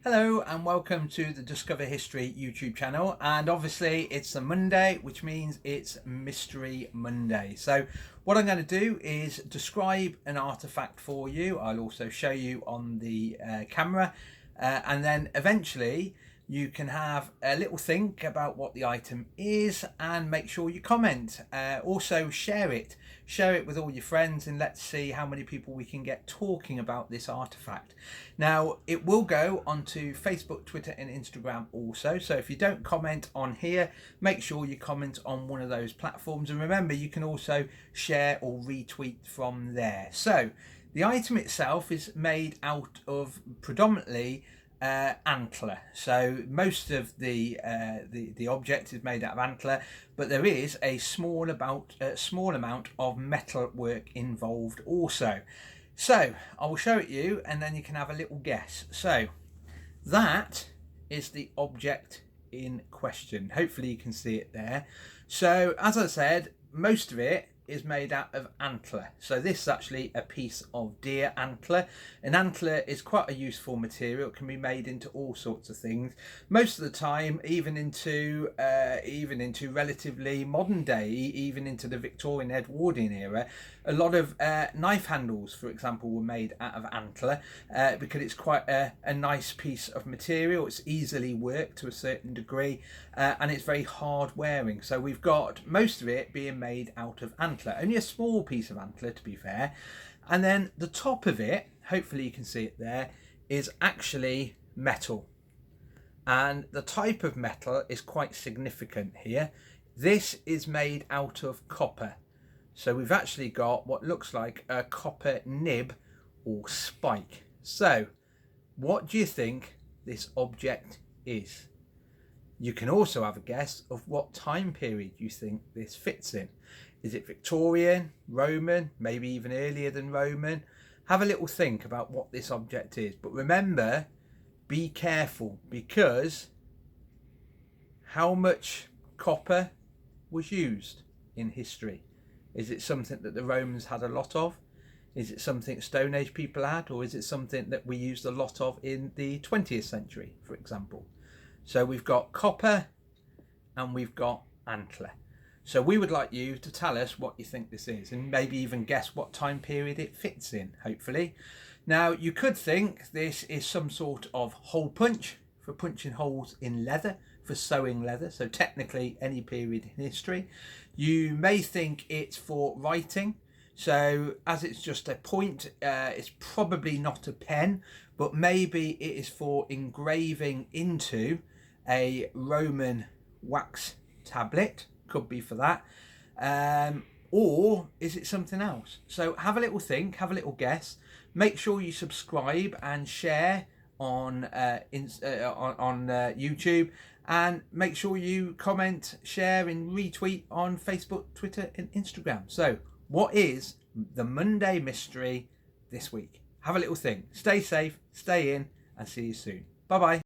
Hello and welcome to the Discover History YouTube channel, and obviously it's a Monday, which means it's Mystery Monday. So what I'm going to do is describe an artifact for you. I'll also show you on the camera, and then eventually you can have a little think about what the item is and make sure you comment. Also share it with all your friends, and let's see how many people we can get talking about this artifact. Now it will go onto Facebook, Twitter and Instagram also, so if you don't comment on here, make sure you comment on one of those platforms, and remember you can also share or retweet from there. So the item itself is made out of predominantly antler. So most of the object is made out of antler, but there is a small amount of metal work involved also. So I will show it you and then you can have a little guess. So that is the object in question. Hopefully you can see it there. So as I said, most of it is made out of antler. So this is actually a piece of deer antler. An antler is quite a useful material. It can be made into all sorts of things. Most of the time, even into relatively modern day, even into the Victorian Edwardian era, a lot of knife handles, for example, were made out of antler because it's quite a nice piece of material. It's easily worked to a certain degree, and it's very hard wearing. So we've got most of it being made out of antler. Only a small piece of antler, to be fair. And then the top of it, hopefully you can see it there, is actually metal. And the type of metal is quite significant here. This is made out of copper. So we've actually got what looks like a copper nib or spike. So what do you think this object is? You can also have a guess of what time period you think this fits in. Is it Victorian, Roman, maybe even earlier than Roman? Have a little think about what this object is. But remember, be careful, because how much copper was used in history? Is it something that the Romans had a lot of? Is it something Stone Age people had? Or is it something that we used a lot of in the 20th century, for example? So we've got copper and we've got antler. So we would like you to tell us what you think this is, and maybe even guess what time period it fits in, hopefully. Now you could think this is some sort of hole punch for punching holes in leather, for sewing leather, so technically any period in history. You may think it's for writing, so as it's just a point, it's probably not a pen, but maybe it is for engraving into a Roman wax tablet. Could be for that, or is it something else? So have a little think, have a little guess. Make sure you subscribe and share on YouTube, and make sure you comment, share and retweet on Facebook, Twitter and Instagram. So what is the Monday mystery this week? Have a little think. Stay safe, stay in, and see you soon. Bye bye.